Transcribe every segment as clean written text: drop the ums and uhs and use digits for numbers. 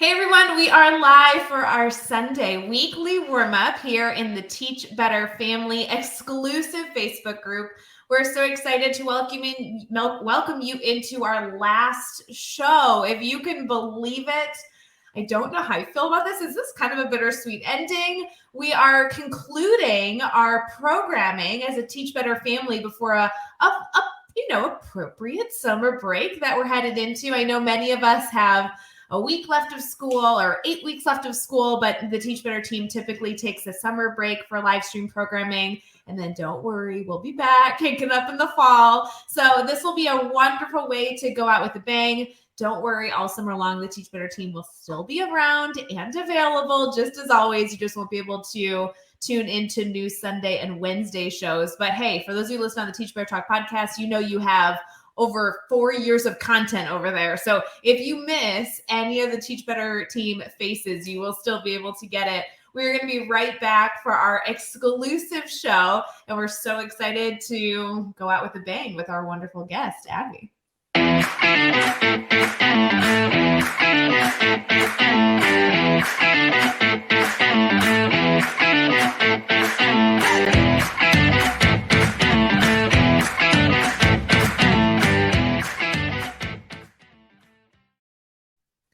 Hey everyone, we are live for our Sunday weekly warm-up here in the Teach Better Family exclusive Facebook group. We're so excited to welcome you into our last show. If you can believe it, I don't know how I feel about this. Is this kind of a bittersweet ending? We are concluding our programming as a Teach Better Family before a appropriate summer break that we're headed into. I know many of us have a week left of school or 8 weeks left of school, but the Teach Better team typically takes a summer break for live stream programming. And then don't worry, we'll be back kicking up in the fall. So this will be a wonderful way to go out with a bang. Don't worry, all summer long, the Teach Better team will still be around and available. Just as always, you just won't be able to tune into new Sunday and Wednesday shows. But hey, for those of you listening on the Teach Better Talk podcast, you know you have over 4 years of content over there. So if you miss any of the Teach Better team faces, you will still be able to get it. We're going to be right back for our exclusive show, and we're so excited to go out with a bang with our wonderful guest, Abby.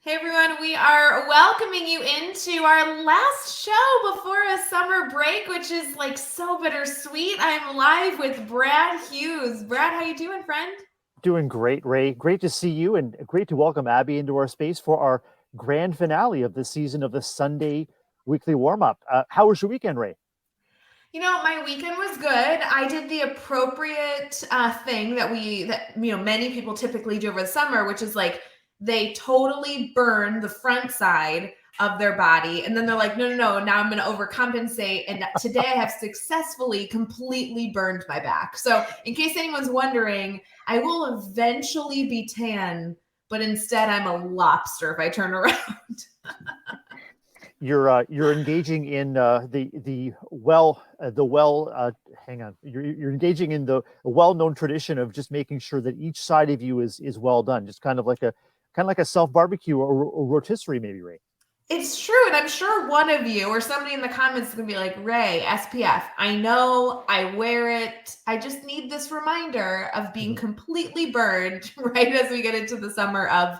Hey everyone, we are welcoming you into our last show before a summer break, which is like so bittersweet. I'm live with Brad Hughes. Brad, how you doing, friend? Doing great, Ray. Great to see you, and great to welcome Abby into our space for our grand finale of the season of the Sunday weekly warm-up. How was your weekend, Ray? You know, my weekend was good. I did the appropriate thing that many people typically do over the summer, which is like they totally burn the front side of their body. And then they're like, no, now I'm going to overcompensate. And today I have successfully completely burned my back. So in case anyone's wondering, I will eventually be tan, but instead I'm a lobster if I turn around. You're engaging in You're engaging in the well-known tradition of just making sure that each side of you is well done, just kind of like a self barbecue or rotisserie, maybe, Ray. It's true. And I'm sure one of you or somebody in the comments is going to be like, Ray, SPF. I know, I wear it. I just need this reminder of being completely burned right as we get into the summer of,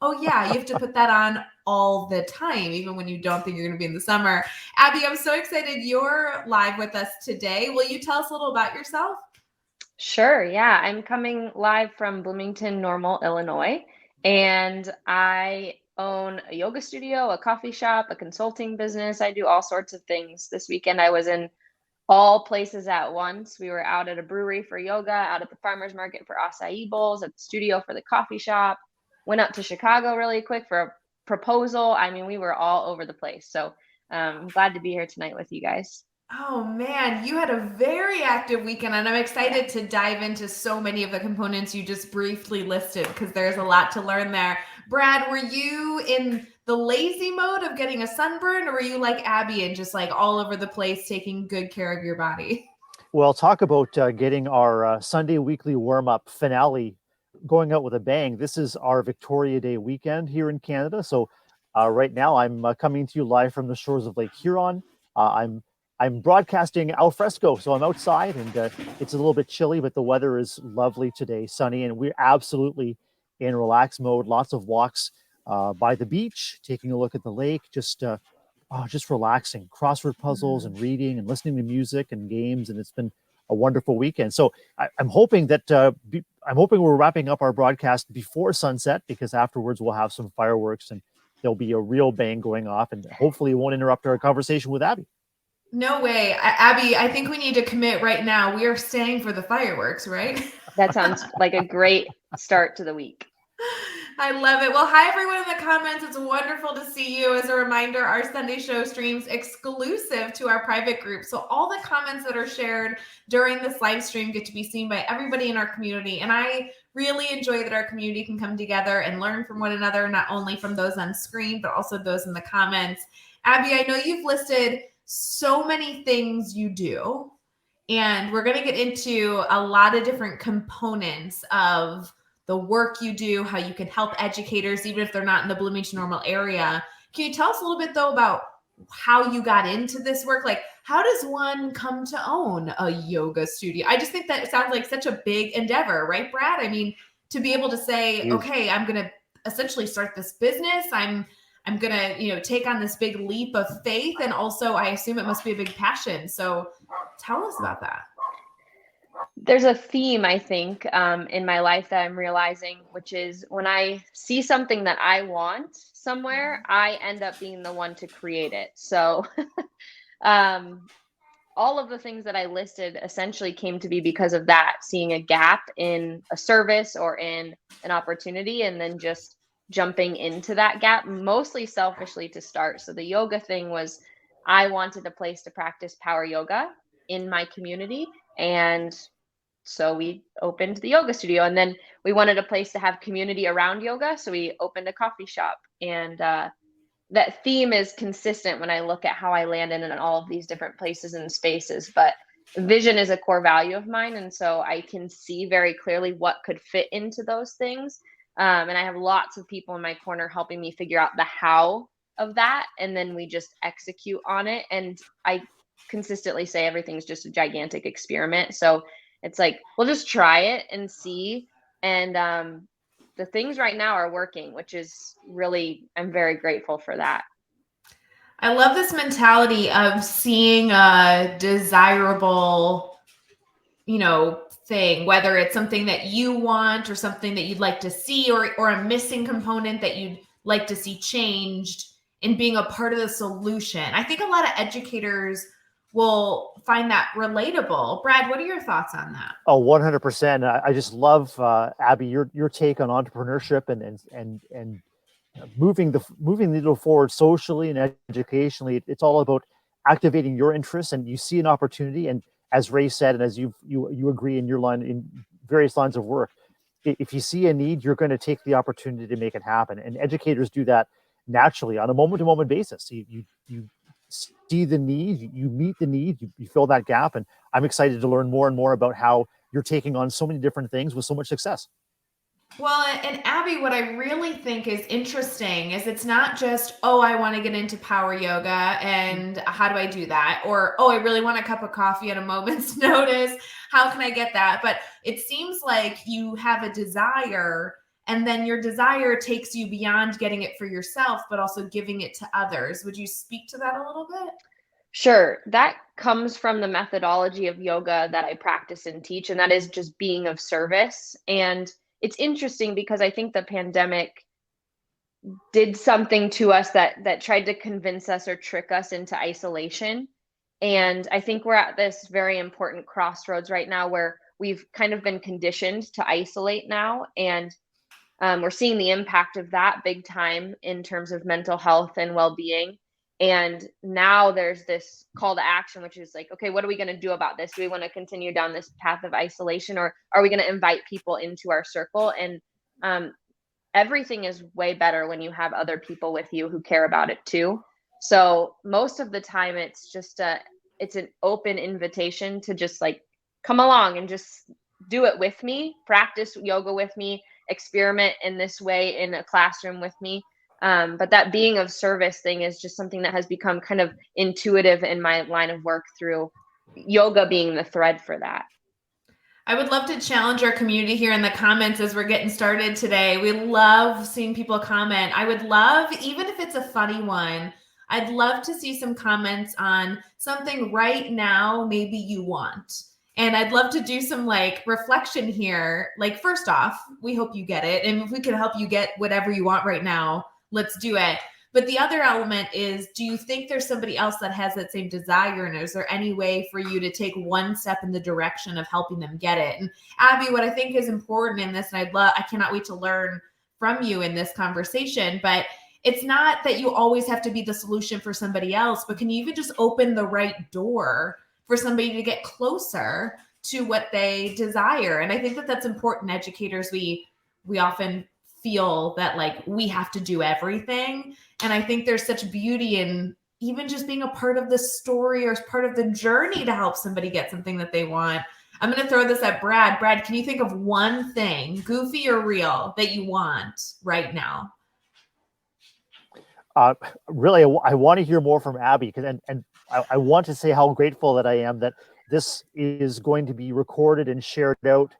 oh yeah, you have to put that on all the time, even when you don't think you're going to be in the summer. Abby, I'm so excited you're live with us today. Will you tell us a little about yourself? Sure. Yeah. I'm coming live from Bloomington Normal, Illinois, and I own a yoga studio, a coffee shop, a consulting business. I do all sorts of things. This weekend, I was in all places at once. We were out at a brewery for yoga, out at the farmer's market for acai bowls, at the studio for the coffee shop, went up to Chicago really quick for a proposal. I mean, we were all over the place. So I'm glad to be here tonight with you guys. Oh man, you had a very active weekend, and I'm excited to dive into so many of the components you just briefly listed because there's a lot to learn there. Brad, were you in the lazy mode of getting a sunburn, or were you like Abby and just like all over the place taking good care of your body? Well, talk about getting our Sunday weekly warm-up finale going out with a bang. This is our Victoria Day weekend here in Canada. So right now I'm coming to you live from the shores of Lake Huron. I'm broadcasting al fresco, so I'm outside, and it's a little bit chilly, but the weather is lovely today, sunny, and we're absolutely in relaxed mode. Lots of walks by the beach, taking a look at the lake, just relaxing. Crossword puzzles and reading and listening to music and games, and it's been a wonderful weekend. So I'm hoping that we're wrapping up our broadcast before sunset, because afterwards we'll have some fireworks and there'll be a real bang going off, and hopefully it won't interrupt our conversation with Abby. No way. Abby, I think we need to commit right now. We are staying for the fireworks, right? That sounds like a great start to the week. I love it. Well, hi, everyone in the comments. It's wonderful to see you. As a reminder, our Sunday show streams exclusive to our private group. So all the comments that are shared during this live stream get to be seen by everybody in our community. And I really enjoy that our community can come together and learn from one another, not only from those on screen, but also those in the comments. Abby, I know you've listed so many things you do, and we're going to get into a lot of different components of the work you do, how you can help educators, even if they're not in the Bloomington Normal area. Can you tell us a little bit though about how you got into this work? Like, how does one come to own a yoga studio? I just think that it sounds like such a big endeavor, right, Brad? I mean, to be able to say, Huge. okay, I'm going to essentially start this business. I'm going to, take on this big leap of faith. And also I assume it must be a big passion. So tell us about that. There's a theme, I think, in my life that I'm realizing, which is when I see something that I want somewhere, I end up being the one to create it. So all of the things that I listed essentially came to be because of that, seeing a gap in a service or in an opportunity, and then just jumping into that gap, mostly selfishly to start. So the yoga thing was, I wanted a place to practice power yoga in my community. And so we opened the yoga studio, and then we wanted a place to have community around yoga. So we opened a coffee shop, and that theme is consistent when I look at how I landed in all of these different places and spaces. But vision is a core value of mine. And so I can see very clearly what could fit into those things. And I have lots of people in my corner helping me figure out the how of that. And then we just execute on it. And I consistently say everything's just a gigantic experiment. So it's like, we'll just try it and see. And the things right now are working, which is really, I'm very grateful for that. I love this mentality of seeing a desirable, thing, whether it's something that you want or something that you'd like to see, or a missing component that you'd like to see changed, and being a part of the solution. I think a lot of educators will find that relatable. Brad, what are your thoughts on that? Oh, 100%. I just love, Abby, your take on entrepreneurship and moving the needle forward socially and educationally. It's all about activating your interests, and you see an opportunity. And as Ray said, and as you agree in your line, in various lines of work, if you see a need, you're going to take the opportunity to make it happen. And educators do that naturally on a moment-to-moment basis. You see the need, you meet the need, you fill that gap. And I'm excited to learn more and more about how you're taking on so many different things with so much success. Well, and Abby, what I really think is interesting is it's not just, oh, I want to get into power yoga and how do I do that? Or, oh, I really want a cup of coffee at a moment's notice. How can I get that? But it seems like you have a desire, and then your desire takes you beyond getting it for yourself, but also giving it to others. Would you speak to that a little bit? Sure. That comes from the methodology of yoga that I practice and teach, and that is just being of service. And it's interesting because I think the pandemic did something to us that tried to convince us or trick us into isolation. And I think we're at this very important crossroads right now where we've kind of been conditioned to isolate now. And we're seeing the impact of that big time in terms of mental health and well-being. And now there's this call to action, which is like, okay, what are we going to do about this? Do we want to continue down this path of isolation, or are we going to invite people into our circle? And everything is way better when you have other people with you who care about it too. So most of the time it's just it's an open invitation to just like come along and just do it with me, practice yoga with me, experiment in this way in a classroom with me. But that being of service thing is just something that has become kind of intuitive in my line of work, through yoga being the thread for that. I would love to challenge our community here in the comments as we're getting started today. We love seeing people comment. I would love, even if it's a funny one, I'd love to see some comments on something right now maybe you want. And I'd love to do some reflection here. Like, first off, we hope you get it. And if we can help you get whatever you want right now, let's do it. But the other element is, do you think there's somebody else that has that same desire? And is there any way for you to take one step in the direction of helping them get it? And Abby, what I think is important in this, and I cannot wait to learn from you in this conversation, but it's not that you always have to be the solution for somebody else, but can you even just open the right door for somebody to get closer to what they desire? And I think that that's important. Educators, we often feel that we have to do everything. And I think there's such beauty in even just being a part of the story or part of the journey to help somebody get something that they want. I'm going to throw this at Brad. Brad, can you think of one thing, goofy or real, that you want right now? Really, I want to hear more from Abby, because and I want to say how grateful that I am that this is going to be recorded and shared out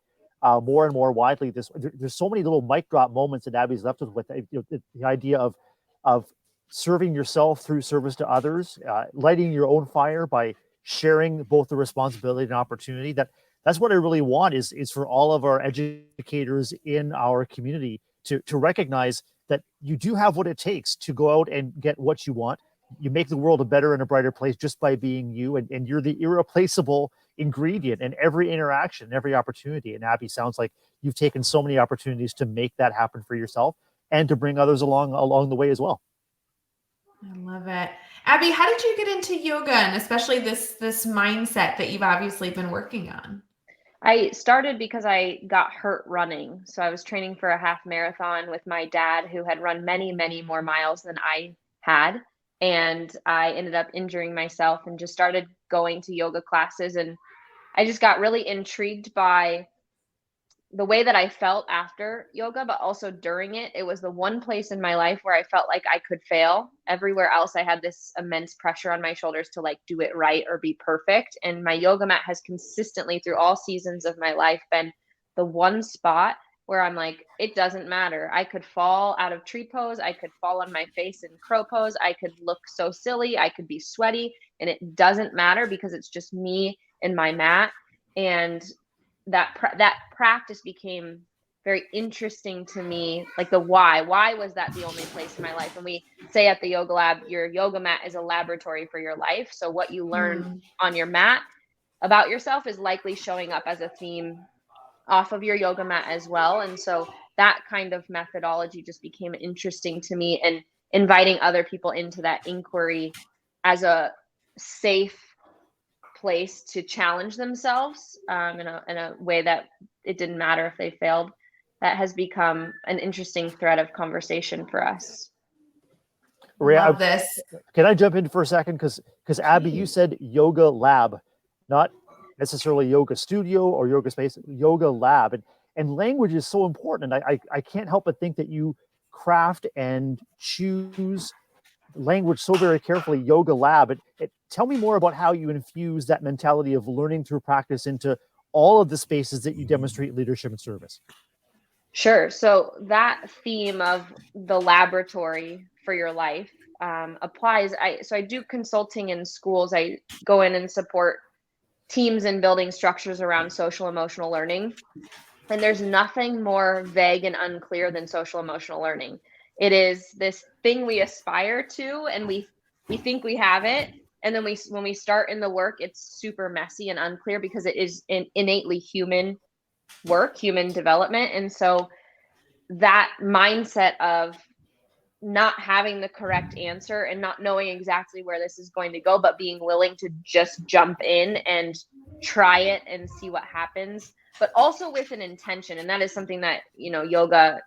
more and more widely. There's so many little mic drop moments that Abby's left us with. The idea of serving yourself through service to others, lighting your own fire by sharing both the responsibility and opportunity. That's what I really want is for all of our educators in our community to recognize that you do have what it takes to go out and get what you want. You make the world a better and a brighter place just by being you, and you're the irreplaceable ingredient in every interaction, every opportunity. And Abby, sounds like you've taken so many opportunities to make that happen for yourself and to bring others along the way as well. I love it. Abby, how did you get into yoga, and especially this mindset that you've obviously been working on? I started because I got hurt running. So I was training for a half marathon with my dad, who had run many, many more miles than I had. And I ended up injuring myself and just started going to yoga classes. And I just got really intrigued by the way that I felt after yoga, but also during it. It was the one place in my life where I felt like I could fail. Everywhere else, I had this immense pressure on my shoulders to like do it right or be perfect. And my yoga mat has consistently through all seasons of my life been the one spot where I'm like, it doesn't matter. I could fall out of tree pose. I could fall on my face in crow pose. I could look so silly. I could be sweaty, and it doesn't matter because it's just me and my mat. And that practice became very interesting to me. Like the why was that the only place in my life? And we say at the yoga lab, your yoga mat is a laboratory for your life. So what you learn on your mat about yourself is likely showing up as a theme off of your yoga mat as well. And so that kind of methodology just became interesting to me, and inviting other people into that inquiry as a safe place to challenge themselves in a way that it didn't matter if they failed. That has become an interesting thread of conversation for us. Love this. Can I jump in for a second? Because Abby, you said yoga lab, not necessarily yoga studio or yoga space, yoga lab. And language is so important. And I can't help but think that you craft and choose language so very carefully. Yoga lab. Tell me more about how you infuse that mentality of learning through practice into all of the spaces that you demonstrate leadership and service. Sure. So that theme of the laboratory for your life applies. I do consulting in schools. I go in and support teams in building structures around social emotional learning. And there's nothing more vague and unclear than social emotional learning. It is this thing we aspire to, and we think we have it. And then when we start in the work, it's super messy and unclear because it is an innately human work, human development. And so that mindset of not having the correct answer and not knowing exactly where this is going to go, but being willing to just jump in and try it and see what happens, but also with an intention. And that is something that, yoga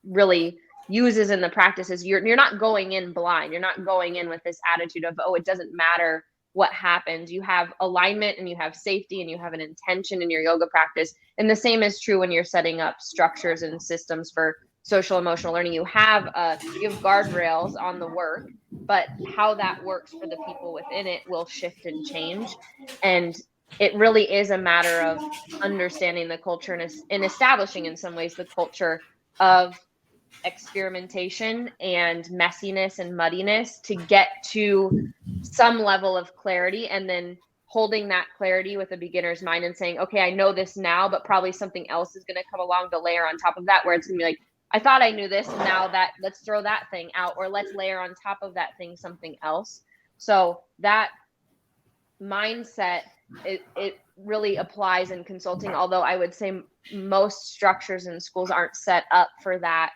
really uses in the practices. You're not going in blind. You're not going in with this attitude of, oh, it doesn't matter what happens. You have alignment and you have safety and you have an intention in your yoga practice. And the same is true when you're setting up structures and systems for social emotional learning. You have guardrails on the work, but how that works for the people within it will shift and change. And it really is a matter of understanding the culture and establishing in some ways the culture of experimentation and messiness and muddiness to get to some level of clarity, and then holding that clarity with a beginner's mind and saying, okay, I know this now, but probably something else is going to come along to layer on top of that, where it's going to be like, I thought I knew this, and now that let's throw that thing out, or let's layer on top of that thing something else. So that mindset, it really applies in consulting, although I would say most structures in schools aren't set up for that,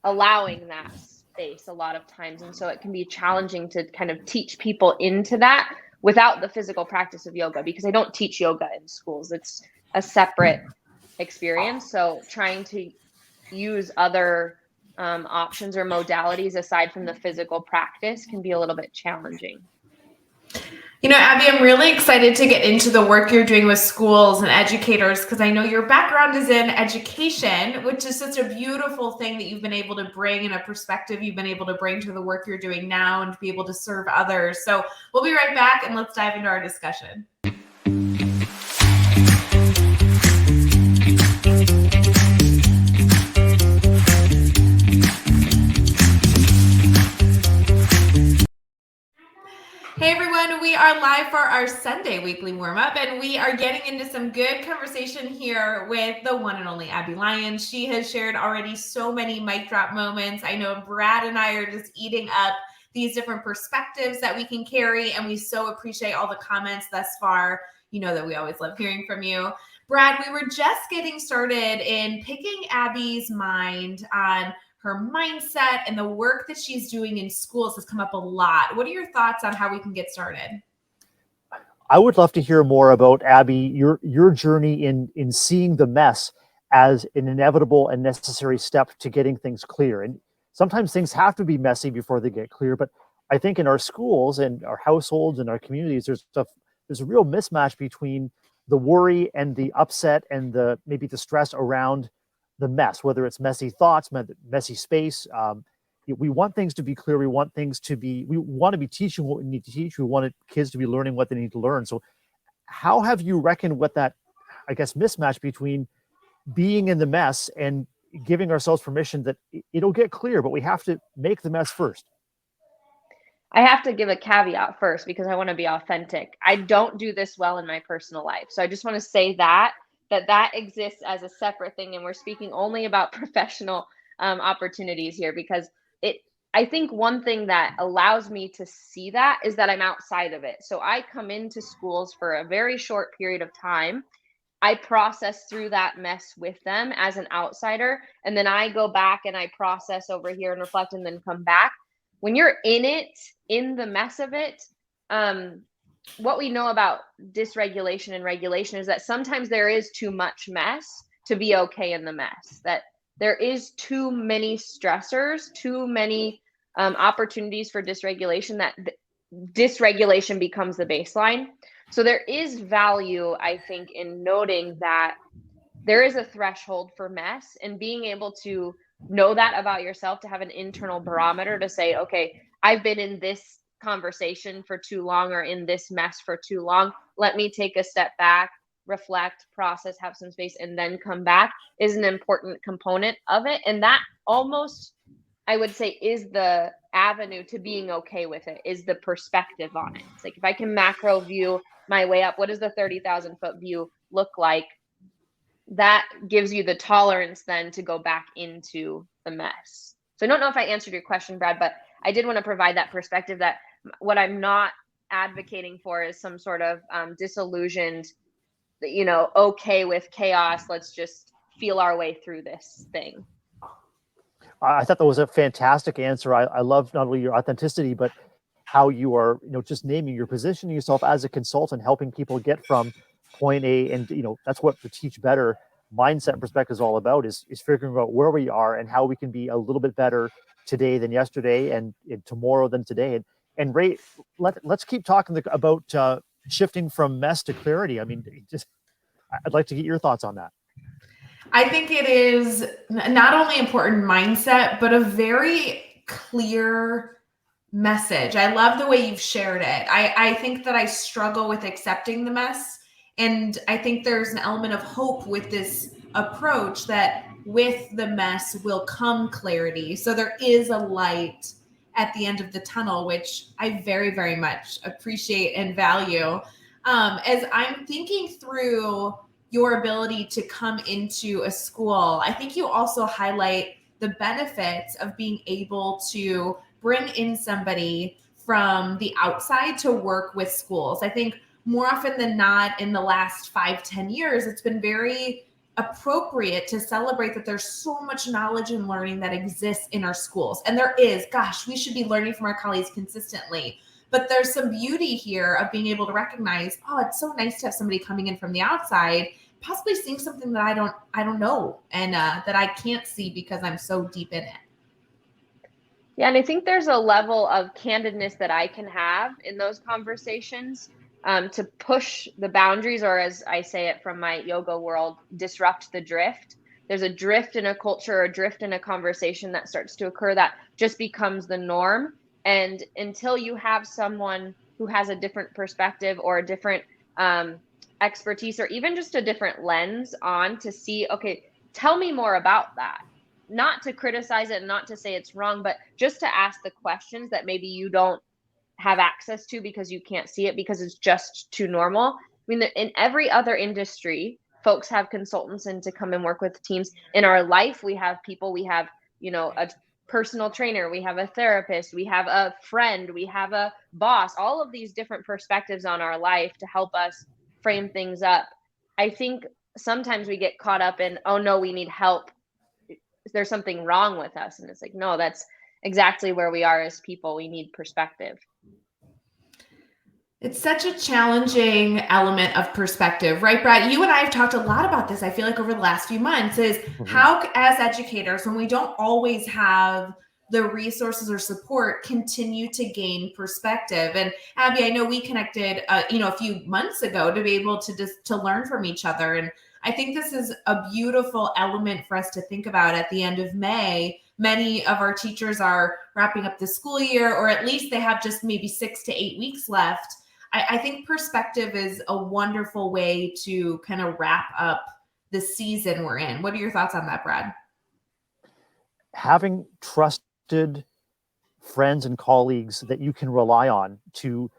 allowing that space a lot of times. And so it can be challenging to kind of teach people into that without the physical practice of yoga, because I don't teach yoga in schools. It's a separate experience. So trying to use other options or modalities aside from the physical practice can be a little bit challenging. Abby, I'm really excited to get into the work you're doing with schools and educators because I know your background is in education, which is such a beautiful thing that you've been able to bring and a perspective you've been able to bring to the work you're doing now and to be able to serve others. So we'll be right back and let's dive into our discussion. Hey everyone, we are live for our Sunday weekly warm-up and we are getting into some good conversation here with the one and only Abby Lyons. She has shared already so many mic drop moments. I know Brad and I are just eating up these different perspectives that we can carry, and we so appreciate all the comments thus far. You know that we always love hearing from you. Brad, we were just getting started in picking Abby's mind on her mindset and the work that she's doing in schools has come up a lot. What are your thoughts on how we can get started? I would love to hear more about, Abby, your journey in seeing the mess as an inevitable and necessary step to getting things clear. And sometimes things have to be messy before they get clear. But I think in our schools and our households and our communities, there's a real mismatch between the worry and the upset and maybe the stress around the mess, whether it's messy thoughts, messy space. We want things to be clear. We want to be teaching what we need to teach. We want kids to be learning what they need to learn. So how have you reckoned with that, I guess, mismatch between being in the mess and giving ourselves permission that it'll get clear, but we have to make the mess first? I have to give a caveat first because I want to be authentic. I don't do this well in my personal life. So I just want to say that exists as a separate thing. And we're speaking only about professional opportunities here because I think one thing that allows me to see that is that I'm outside of it. So I come into schools for a very short period of time. I process through that mess with them as an outsider. And then I go back and I process over here and reflect and then come back. When you're in the mess of it, what we know about dysregulation and regulation is that sometimes there is too much mess to be okay in the mess, that there is too many stressors, too many opportunities for dysregulation, that dysregulation becomes the baseline. So there is value, I think, in noting that there is a threshold for mess and being able to know that about yourself, to have an internal barometer to say, okay, I've been in this conversation for too long or in this mess for too long. Let me take a step back, reflect, process, have some space, and then come back is an important component of it. And that almost, I would say, is the avenue to being okay with it, is the perspective on it. It's like, if I can macro view my way up, what does the 30,000 foot view look like? That gives you the tolerance then to go back into the mess. So I don't know if I answered your question, Brad, but I did want to provide that perspective that what I'm not advocating for is some sort of disillusioned, okay with chaos. Let's just feel our way through this thing. I thought that was a fantastic answer. I love not only your authenticity, but how you are, just naming, you're positioning yourself as a consultant, helping people get from point A. And, that's what the Teach Better mindset and perspective is all about, is figuring out where we are and how we can be a little bit better today than yesterday and tomorrow than today. And Ray, let's keep talking about shifting from mess to clarity. I mean, I'd like to get your thoughts on that. I think it is not only important mindset, but a very clear message. I love the way you've shared it. I think that I struggle with accepting the mess. And I think there's an element of hope with this approach that with the mess will come clarity. So there is a light at the end of the tunnel, which I very, very much appreciate and value. As I'm thinking through your ability to come into a school, I think you also highlight the benefits of being able to bring in somebody from the outside to work with schools. I think more often than not in the last 5-10 years, it's been very appropriate to celebrate that there's so much knowledge and learning that exists in our schools. And there is, gosh, we should be learning from our colleagues consistently. But there's some beauty here of being able to recognize, oh, it's so nice to have somebody coming in from the outside, possibly seeing something that I don't know and that I can't see because I'm so deep in it. Yeah, and I think there's a level of candidness that I can have in those conversations, to push the boundaries, or as I say it from my yoga world, disrupt the drift. There's a drift in a culture, a drift in a conversation that starts to occur that just becomes the norm. And until you have someone who has a different perspective or a different expertise, or even just a different lens on to see, okay, tell me more about that. Not to criticize it, not to say it's wrong, but just to ask the questions that maybe you don't have access to because you can't see it because it's just too normal. I mean, in every other industry, folks have consultants in to come and work with teams. In our life, we have people, we have, a personal trainer, we have a therapist, we have a friend, we have a boss, all of these different perspectives on our life to help us frame things up. I think sometimes we get caught up in, oh no, we need help. There's something wrong with us. And it's like, no, that's exactly where we are as people. We need perspective. It's such a challenging element of perspective, right, Brad? You and I have talked a lot about this, I feel like, over the last few months, is how, as educators, when we don't always have the resources or support, continue to gain perspective. And Abby, I know we connected, a few months ago to be able to learn from each other. And I think this is a beautiful element for us to think about at the end of May. Many of our teachers are wrapping up the school year, or at least they have just maybe 6 to 8 weeks left. I think perspective is a wonderful way to kind of wrap up the season we're in. What are your thoughts on that, Brad? Having trusted friends and colleagues that you can rely on to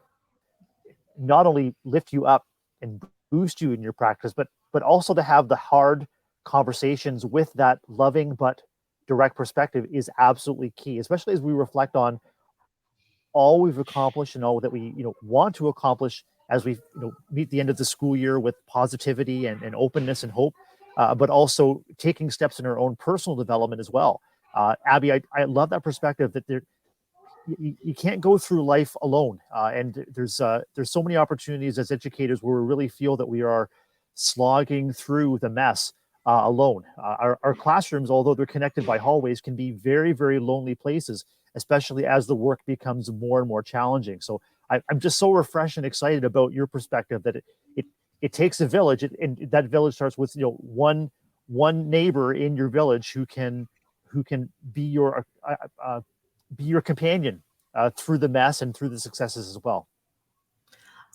not only lift you up and boost you in your practice, but also to have the hard conversations with that loving but direct perspective is absolutely key, especially as we reflect on all we've accomplished and all that we want to accomplish as we meet the end of the school year with positivity and openness and hope, but also taking steps in our own personal development as well. Abby, I love that perspective that you can't go through life alone, and there's so many opportunities as educators where we really feel that we are slogging through the mess alone. Our classrooms, although they're connected by hallways, can be very, very lonely places, especially as the work becomes more and more challenging. So I'm just so refreshed and excited about your perspective that it takes a village, and that village starts with one neighbor in your village who can be your companion through the mess and through the successes as well.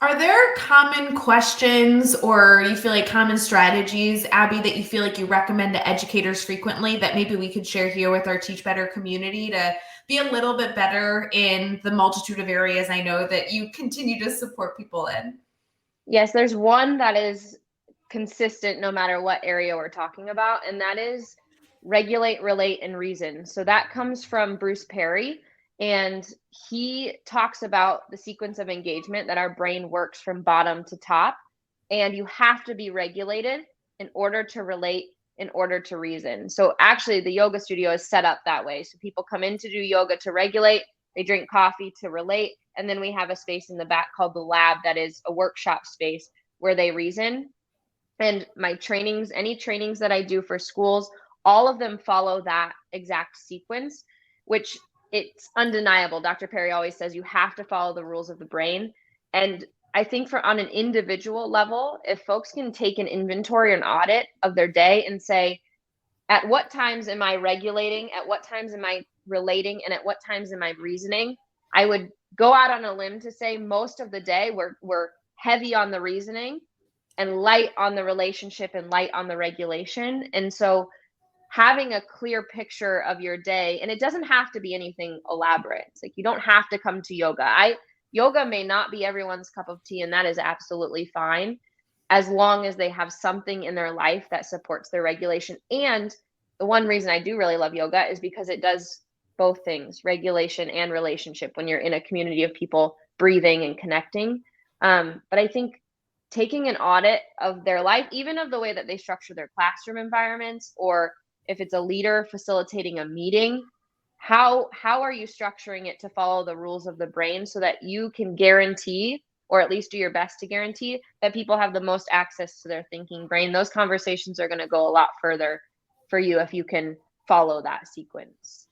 Are there common questions, or you feel like common strategies, Abby, that you feel like you recommend to educators frequently that maybe we could share here with our Teach Better community to be a little bit better in the multitude of areas I know that you continue to support people in? Yes, there's one that is consistent no matter what area we're talking about, and that is regulate, relate, and reason. So that comes from Bruce Perry. And he talks about the sequence of engagement, that our brain works from bottom to top. And you have to be regulated in order to relate, in order to reason. So actually, the yoga studio is set up that way. So people come in to do yoga to regulate, they drink coffee to relate. And then we have a space in the back called the lab that is a workshop space where they reason. And my trainings, any trainings that I do for schools, all of them follow that exact sequence, which it's undeniable. Dr. Perry always says you have to follow the rules of the brain. And I think on an individual level, if folks can take an inventory or an audit of their day and say, at what times am I regulating? At what times am I relating? And at what times am I reasoning? I would go out on a limb to say most of the day we're heavy on the reasoning and light on the relationship and light on the regulation. And so having a clear picture of your day, and it doesn't have to be anything elaborate. It's like, you don't have to come to yoga. Yoga may not be everyone's cup of tea, and that is absolutely fine, as long as they have something in their life that supports their regulation. And the one reason I do really love yoga is because it does both things, regulation and relationship, when you're in a community of people breathing and connecting. But I think taking an audit of their life, even of the way that they structure their classroom environments, or if it's a leader facilitating a meeting, how are you structuring it to follow the rules of the brain so that you can guarantee, or at least do your best to guarantee, that people have the most access to their thinking brain? Those conversations are going to go a lot further for you if you can follow that sequence.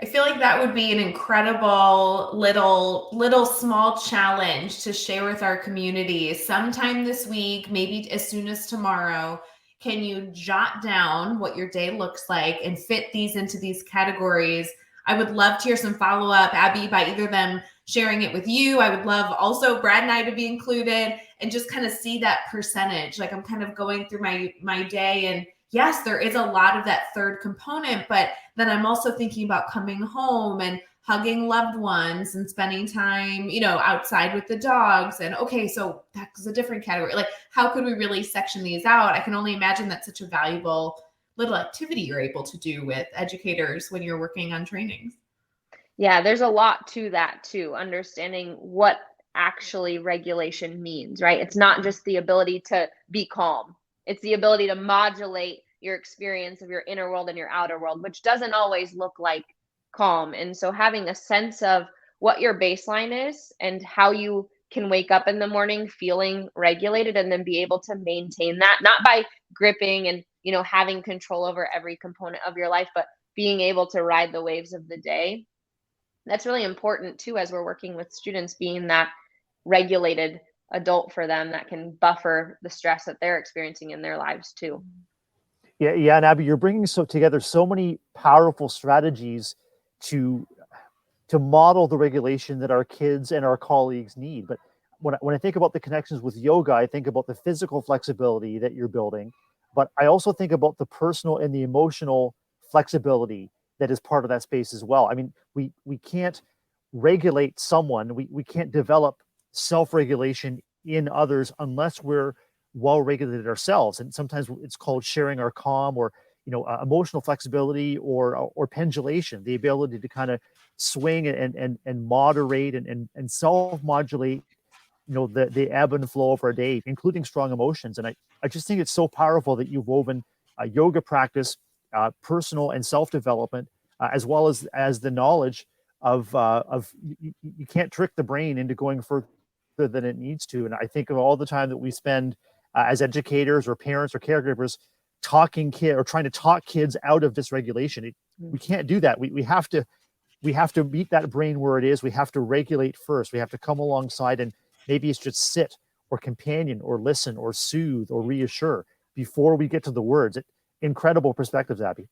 I feel like that would be an incredible little small challenge to share with our community. Sometime this week, maybe as soon as tomorrow, can you jot down what your day looks like and fit these into these categories? I would love to hear some follow-up, Abby, by either them sharing it with you. I would love also Brad and I to be included and just kind of see that percentage. Like I'm kind of going through my day, and yes, there is a lot of that third component, but then I'm also thinking about coming home and hugging loved ones and spending time, outside with the dogs. And okay, so that's a different category. Like, how could we really section these out? I can only imagine that's such a valuable little activity you're able to do with educators when you're working on trainings. Yeah, there's a lot to that too, understanding what actually regulation means, right? It's not just the ability to be calm. It's the ability to modulate your experience of your inner world and your outer world, which doesn't always look like calm. And so having a sense of what your baseline is and how you can wake up in the morning feeling regulated and then be able to maintain that, not by gripping and, having control over every component of your life, but being able to ride the waves of the day. That's really important too, as we're working with students, being that regulated adult for them that can buffer the stress that they're experiencing in their lives too. Yeah, and Abby, you're bringing together so many powerful strategies to model the regulation that our kids and our colleagues need. But when I think about the connections with yoga, I think about the physical flexibility that you're building, but I also think about the personal and the emotional flexibility that is part of that space as well. I mean, we can't regulate someone, we can't develop self-regulation in others unless we're well regulated ourselves. And sometimes it's called sharing our calm, or emotional flexibility, or pendulation, the ability to kind of swing and moderate and self-modulate the ebb and flow of our day, including strong emotions. And I just think it's so powerful that you've woven yoga practice, personal and self-development, as well as the knowledge of you can't trick the brain into going further than it needs to. And I think of all the time that we spend as educators or parents or caregivers talking kid or trying to talk kids out of dysregulation. We can't do that. We have to meet that brain where it is. We have to regulate first. We have to come alongside, and maybe it's just sit or companion or listen or soothe or reassure before we get to the words. Incredible perspectives, Abby.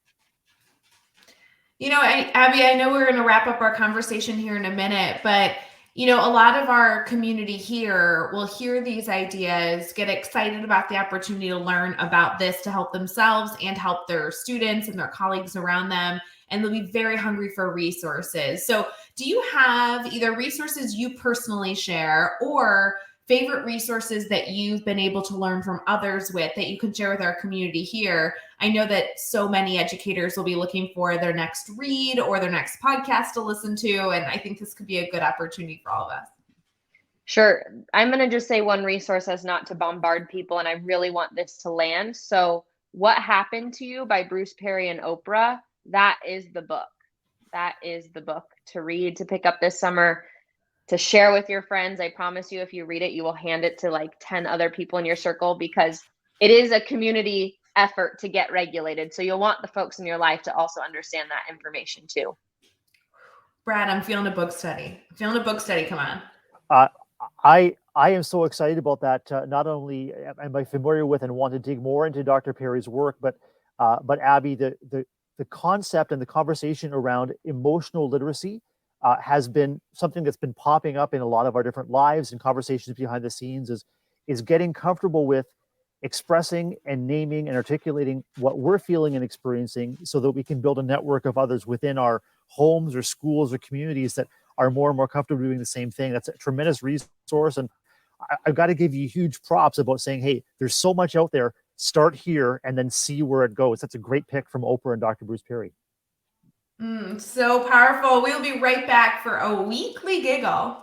Abby, I know we're going to wrap up our conversation here in a minute, but a lot of our community here will hear these ideas, get excited about the opportunity to learn about this to help themselves and help their students and their colleagues around them. And they'll be very hungry for resources. So do you have either resources you personally share or favorite resources that you've been able to learn from others with that you can share with our community here? I know that so many educators will be looking for their next read or their next podcast to listen to. And I think this could be a good opportunity for all of us. Sure. I'm going to just say one resource as not to bombard people, and I really want this to land. So What Happened to You by Bruce Perry and Oprah, that is the book. That is the book to read, to pick up this summer, to share with your friends. I promise you, if you read it, you will hand it to like 10 other people in your circle, because it is a community effort to get regulated. So you'll want the folks in your life to also understand that information too. Brad, I'm feeling a book study. Come on. I am so excited about that. Not only am I familiar with and want to dig more into Dr. Perry's work, but Abby, the concept and the conversation around emotional literacy has been something that's been popping up in a lot of our different lives and conversations behind the scenes. Is getting comfortable with expressing and naming and articulating what we're feeling and experiencing, so that we can build a network of others within our homes or schools or communities that are more and more comfortable doing the same thing. That's a tremendous resource. And I've got to give you huge props about saying, hey, there's so much out there. Start here and then see where it goes. That's a great pick from Oprah and Dr. Bruce Perry. So powerful. We'll be right back for a weekly giggle.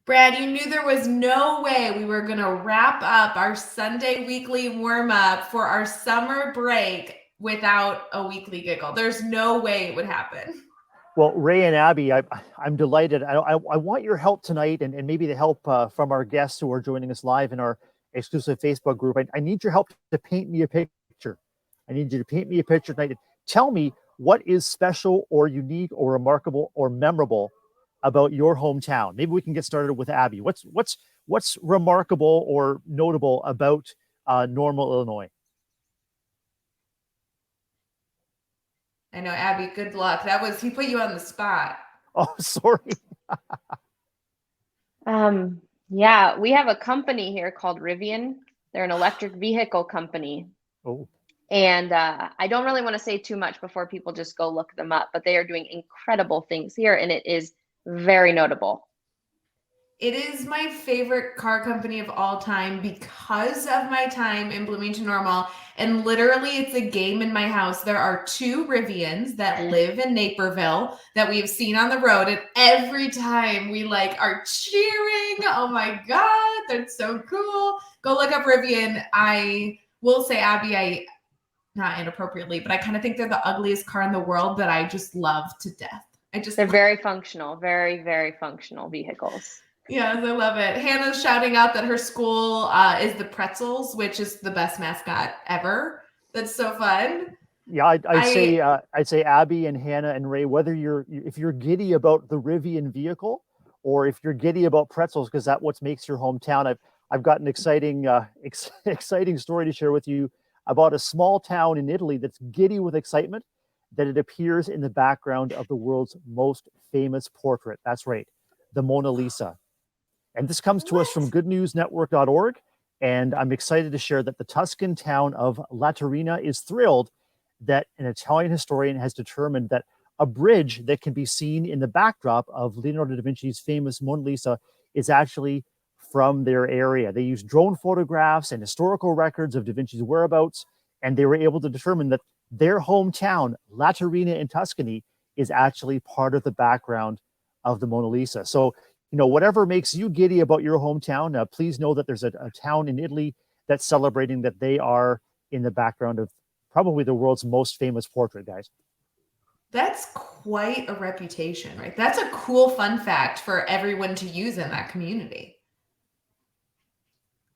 Brad, you knew there was no way we were going to wrap up our Sunday weekly warm-up for our summer break without a weekly giggle. There's no way it would happen. Well, Ray and Abby, I'm delighted. I want your help tonight, and maybe the help from our guests who are joining us live in our exclusive Facebook group. I need your help to paint me a picture. I need you to paint me a picture tonight. Tell me what is special or unique or remarkable or memorable about your hometown. Maybe we can get started with Abby. What's remarkable or notable about Normal, Illinois? I know, Abby, good luck. He put you on the spot. Oh, sorry. Yeah, we have a company here called Rivian. They're an electric vehicle company. Oh. And I don't really want to say too much before people just go look them up, but they are doing incredible things here, and it is very notable. It is my favorite car company of all time because of my time in Bloomington Normal. And literally, it's a game in my house. There are 2 Rivians that live in Naperville that we've seen on the road. And every time we are cheering. Oh my God, that's so cool. Go look up Rivian. I will say, Abby, not inappropriately, but I kind of think they're the ugliest car in the world, but I just love to death. They're very functional, very, very functional vehicles. Yes, I love it. Hannah's shouting out that her school is the Pretzels, which is the best mascot ever. That's so fun. Yeah, I'd say Abby and Hannah and Ray, whether if you're giddy about the Rivian vehicle or if you're giddy about pretzels, because that's what makes your hometown. I've got an exciting exciting story to share with you about a small town in Italy that's giddy with excitement that it appears in the background of the world's most famous portrait. That's right, the Mona Lisa. And this comes to us from goodnewsnetwork.org. And I'm excited to share that the Tuscan town of Laterina is thrilled that an Italian historian has determined that a bridge that can be seen in the backdrop of Leonardo da Vinci's famous Mona Lisa is actually from their area. They used drone photographs and historical records of da Vinci's whereabouts, and they were able to determine that their hometown, Laterina in Tuscany, is actually part of the background of the Mona Lisa. So, whatever makes you giddy about your hometown, please know that there's a town in Italy that's celebrating that they are in the background of probably the world's most famous portrait, guys. That's quite a reputation, right? That's a cool fun fact for everyone to use in that community.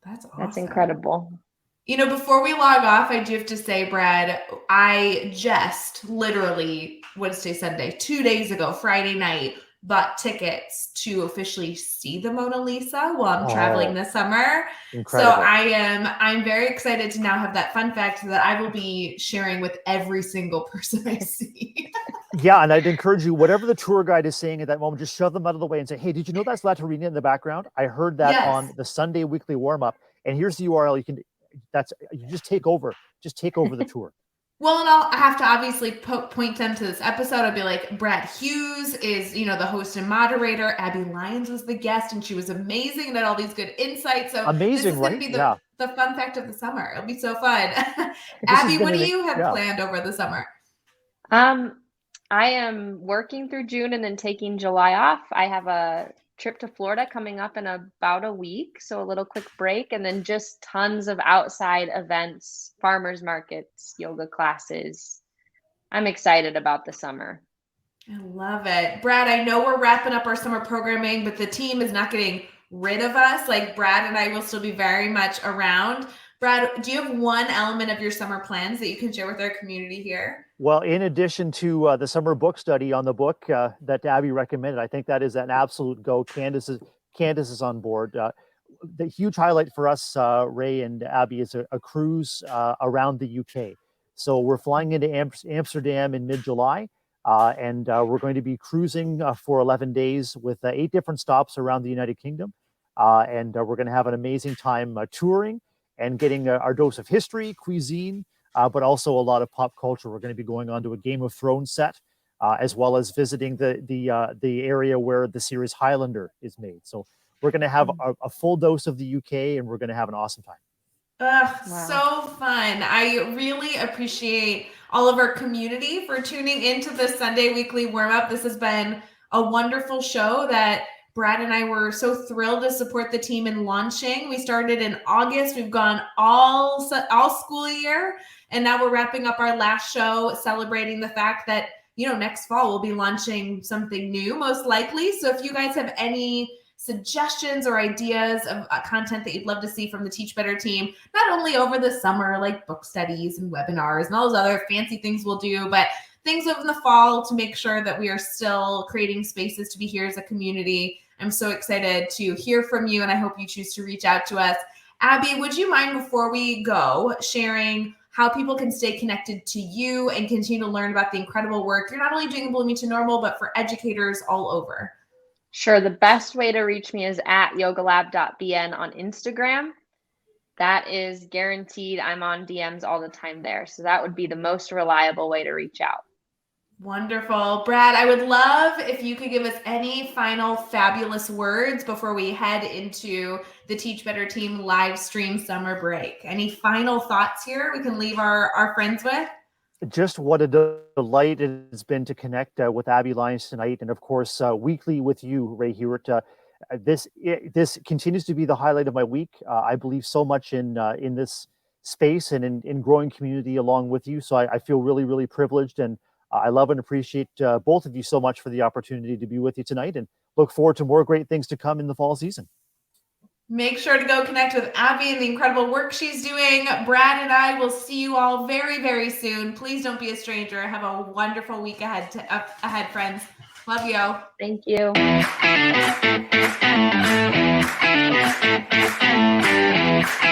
That's awesome. That's incredible. Before we log off, I do have to say, Brad, I just literally, Wednesday, Sunday, 2 days ago, Friday night, bought tickets to officially see the Mona Lisa while I'm traveling this summer. Incredible. So I'm very excited to now have that fun fact that I will be sharing with every single person I see. Yeah, and I'd encourage you, whatever the tour guide is saying at that moment, just shove them out of the way and say, hey, did you know that's Laterina in the background? I heard that on the Sunday weekly warm-up. And here's the URL. You just take over the tour. Well, and I have to obviously point them to this episode. I'll be like, Brad Hughes is, the host and moderator. Abby Lyons was the guest, and she was amazing and had all these good insights. So amazing, this is right? Going to be the fun fact of the summer. It'll be so fun. Abby, what do you have planned over the summer? I am working through June and then taking July off. I have a trip to Florida coming up in about a week, so a little quick break, and then just tons of outside events, farmers markets, yoga classes. I'm excited about the summer. I love it. Brad, I know we're wrapping up our summer programming, but the team is not getting rid of us. Brad and I will still be very much around. Brad, do you have one element of your summer plans that you can share with our community here? Well, in addition to the summer book study on the book that Abby recommended, I think that is an absolute go. Candace is on board. The huge highlight for us, Ray and Abby, is a cruise around the UK. So we're flying into Amsterdam in mid-July, and we're going to be cruising for 11 days with 8 different stops around the United Kingdom. And we're going to have an amazing time touring and getting our dose of history, cuisine, but also a lot of pop culture. We're going to be going on to a Game of Thrones set, as well as visiting the area where the series Highlander is made. So we're going to have a full dose of the UK, and we're going to have an awesome time. Wow. So fun. I really appreciate all of our community for tuning into the Sunday weekly warm-up. This has been a wonderful show that Brad and I were so thrilled to support the team in launching. We started in August. We've gone all school year, and now we're wrapping up our last show celebrating the fact that next fall we'll be launching something new, most likely. So if you guys have any suggestions or ideas of content that you'd love to see from the Teach Better team, not only over the summer, like book studies and webinars and all those other fancy things we'll do, but things over the fall to make sure that we are still creating spaces to be here as a community. I'm so excited to hear from you, and I hope you choose to reach out to us. Abby, would you mind, before we go, sharing how people can stay connected to you and continue to learn about the incredible work you're not only doing in Bloomington Normal, but for educators all over? Sure. The best way to reach me is at yogalab.bn on Instagram. That is guaranteed. I'm on DMs all the time there. So that would be the most reliable way to reach out. Wonderful. Brad, I would love if you could give us any final fabulous words before we head into the Teach Better Team live stream summer break. Any final thoughts here we can leave our friends with? Just what a delight it has been to connect with Abby Lyons tonight, and of course weekly with you, Ray Hewitt. This continues to be the highlight of my week. I believe so much in this space and in growing community along with you. So I feel really, really privileged, and I love and appreciate both of you so much for the opportunity to be with you tonight, and look forward to more great things to come in the fall season. Make sure to go connect with Abby and the incredible work she's doing. Brad and I will see you all very, very soon. Please don't be a stranger. Have a wonderful week ahead, friends. Love you. Thank you.